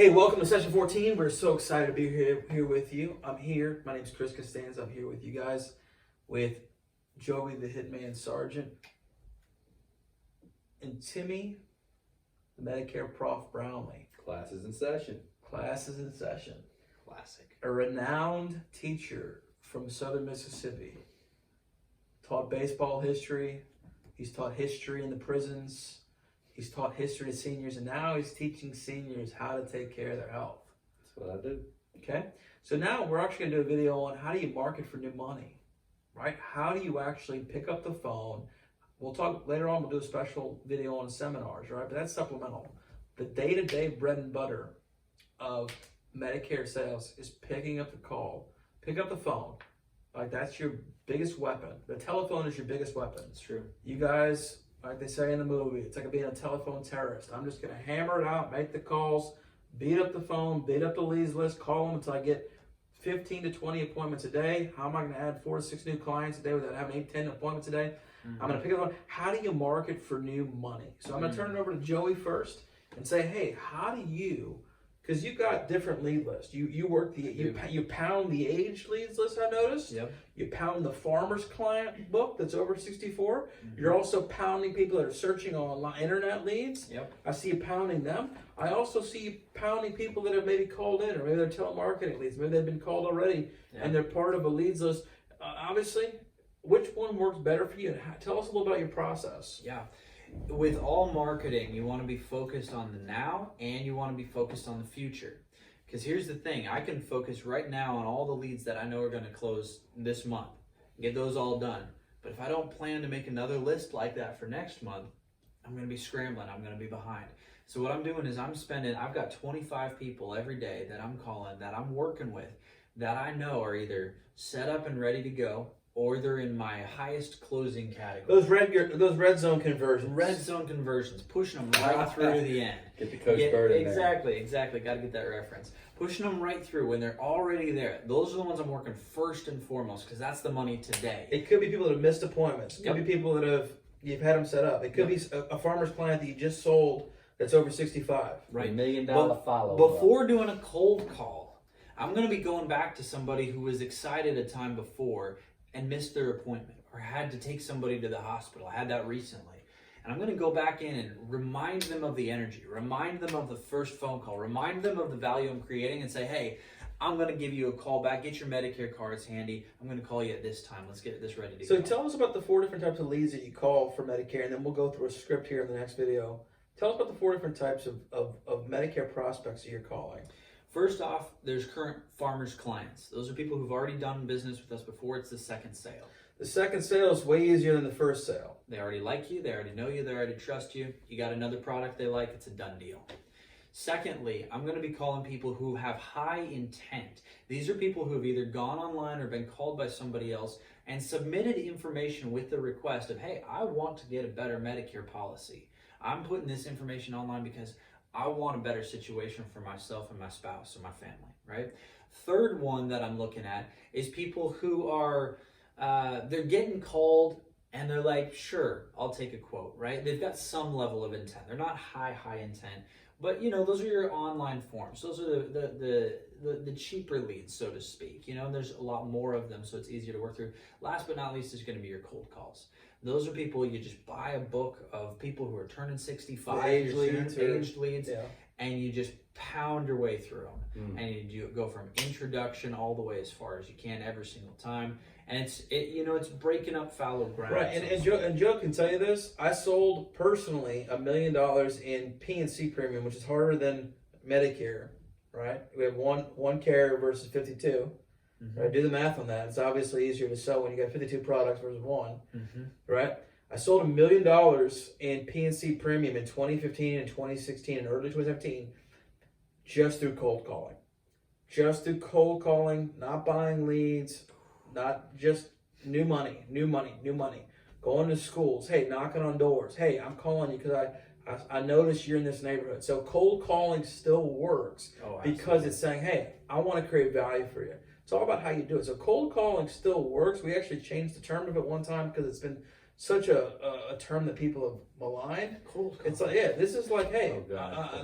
Hey, welcome to session 14. We're so excited to be here with you. I'm here. My name's Chris Costanza. I'm here with you guys with Joey the Hitman Sergeant and Timmy the Medicare Prof Brownlee. Classes in session. Classes in session. Classic. A renowned teacher from Southern Mississippi. Taught baseball history. He's taught history in the prisons. He's taught history to seniors, and now he's teaching seniors how to take care of their health. That's what I do. Okay? So now we're actually going to do a video on how do you market for new money, right? How do you actually pick up the phone? We'll talk later on, we'll do a special video on seminars, right? But that's supplemental. The day-to-day bread and butter of Medicare sales is picking up the call, pick up the phone. Like, that's your biggest weapon. The telephone is your biggest weapon. It's true. You guys, like they say in the movie, it's like being a telephone terrorist. I'm just going to hammer it out, make the calls, beat up the phone, beat up the leads list, call them until I get 15 to 20 appointments a day. How am I going to add 4 to 6 new clients a day without having 8, 10 appointments a day? I'm going to pick up the phone. How do you market for new money? So I'm going to turn it over to Joey first and say, hey, how do you, because you've got different lead lists. You work you pound the aged leads list, I noticed. Yep. You pound the farmer's client book that's over 64. You're also pounding people that are searching on internet leads. Yep. I see you pounding them. I also see you pounding people that have maybe called in, or maybe they're telemarketing leads. Maybe they've been called already, and they're part of a leads list. Obviously, which one works better for you? And tell us a little about your process. Yeah. With all marketing, you want to be focused on the now and you want to be focused on the future. Because here's the thing, I can focus right now on all the leads that I know are going to close this month, get those all done. But if I don't plan to make another list like that for next month, I'm going to be scrambling, I'm going to be behind. So what I'm doing is I've got 25 people every day that I'm calling, that I'm working with, that I know are either set up and ready to go, or they're in my highest closing category. Those red zone conversions. Red zone conversions, pushing them right through to the end. Get the Coach Bird in there. Exactly. Got to get that reference. Pushing them right through when they're already there. Those are the ones I'm working first and foremost because that's the money today. It could be people that have missed appointments. It could be people that you've had them set up. It could be a farmer's client that you just sold that's over 65. Right. $1 million follow-up. Before doing a cold call, I'm going to be going back to somebody who was excited a time before and missed their appointment or had to take somebody to the hospital. I had that recently. And I'm going to go back in and remind them of the energy, remind them of the first phone call, remind them of the value I'm creating and say, hey, I'm going to give you a call back. Get your Medicare cards handy. I'm going to call you at this time. Let's get this ready to go. So tell us about the 4 different types of leads that you call for Medicare, and then we'll go through a script here in the next video. Tell us about the 4 different types of Medicare prospects that you're calling. First off, there's current farmers clients. Those are people who've already done business with us before. It's the second sale. The second sale is way easier than the first sale. They already like you. They already know you. They already trust you. You got another product they like. It's a done deal. Secondly, I'm going to be calling people who have high intent. These are people who have either gone online or been called by somebody else and submitted information with the request of, hey, I want to get a better Medicare policy. I'm putting this information online because I want a better situation for myself and my spouse and my family, right? Third one that I'm looking at is people who are, they're getting called and they're like, sure, I'll take a quote, right? They've got some level of intent. They're not high intent, but those are your online forms. Those are the cheaper leads, so to speak. There's a lot more of them, so it's easier to work through. Last but not least is going to be your cold calls. Those are people you just buy a book of people who are turning 65, aged leads, and you just pound your way through them. And you go from introduction all the way as far as you can every single time. And it's breaking up fallow ground. Right, and Joe can tell you this. I sold personally $1 million in P&C premium, which is harder than Medicare, right? We have one carrier versus 52. Right? Do the math on that. It's obviously easier to sell when you got 52 products versus one, right? I sold $1 million in P&C premium in 2015 and 2016 and early 2017 just through cold calling. Just through cold calling, not buying leads, not just new money. Going to schools, hey, knocking on doors. Hey, I'm calling you because I noticed you're in this neighborhood. So cold calling still works because it's saying, hey, I want to create value for you. It's all about how you do it. So cold calling still works. We actually changed the term of it one time because it's been such a term that people have maligned. Cold calling. It's like, this is like, hey,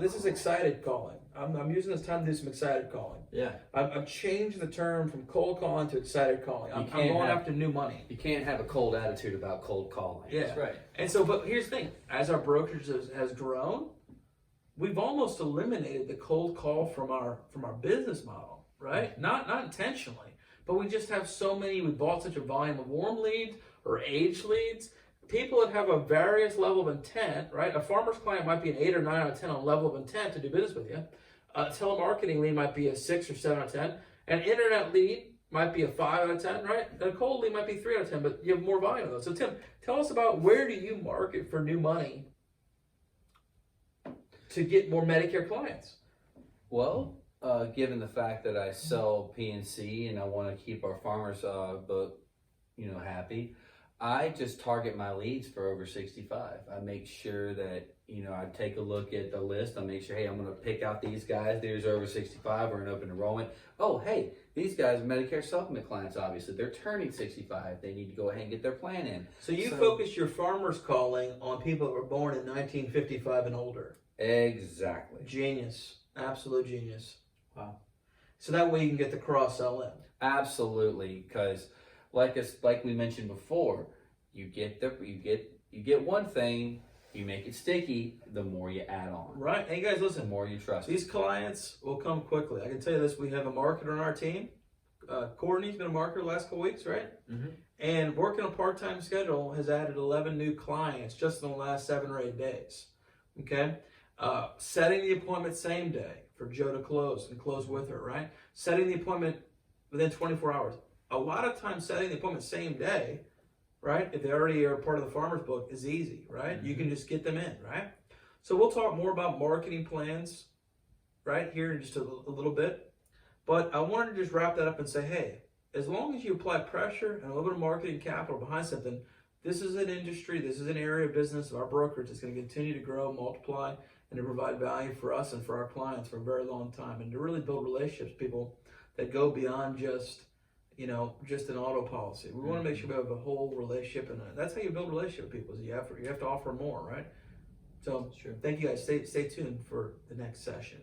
this is excited calling. I'm using this time to do some excited calling. Yeah. I'm changing the term from cold calling to excited calling. I'm can't going have- after new money. You can't have a cold attitude about cold calling. Yeah. That's right. And so, but here's the thing: as our brokerage has grown, we've almost eliminated the cold call from our business model, right? Not intentionally, but we just have so many. We bought such a volume of warm leads or aged leads. People that have a various level of intent, right? A farmer's client might be an 8 or 9 out of 10 on level of intent to do business with you. A telemarketing lead might be a 6 or 7 out of 10. An internet lead might be a 5 out of 10, right? And a cold lead might be 3 out of 10, but you have more volume of those. So Tim, tell us about where do you market for new money to get more Medicare clients? Well, given the fact that I sell PNC and I want to keep our farmers, happy, I just target my leads for over 65. I make sure that, I take a look at the list. I make sure, hey, I'm going to pick out these guys. There's over 65 or an open enrollment. Oh, hey, these guys are Medicare supplement clients, obviously. They're turning 65. They need to go ahead and get their plan in. So you focus your farmers calling on people that were born in 1955 and older. Exactly. Genius. Absolute genius. Wow. So that way you can get the cross-sell in. Absolutely, because like we mentioned before, you get one thing, you make it sticky, the more you add on. Right. Hey guys, The listen. more you trust. These clients will come quickly. I can tell you this: we have a marketer on our team. Courtney's been a marketer the last couple weeks, right? Mm-hmm. And working a part-time schedule has added 11 new clients just in the last 7 or 8 days. Okay. Setting the appointment same day for Joe to close and close with her, right? Setting the appointment within 24 hours. A lot of times setting the appointment same day, right? If they already are part of the farmer's book is easy, right? You can just get them in, right? So we'll talk more about marketing plans right here in just a little bit. But I wanted to just wrap that up and say, hey, as long as you apply pressure and a little bit of marketing capital behind something, this is an industry, this is an area of business of our brokerage that's going to continue to grow, multiply, and to provide value for us and for our clients for a very long time, and to really build relationships with people that go beyond just an auto policy. We want to make sure we have a whole relationship, and that's how you build a relationship with people. Is you have to offer more, right? So That's true. thank you guys. Stay tuned for the next session.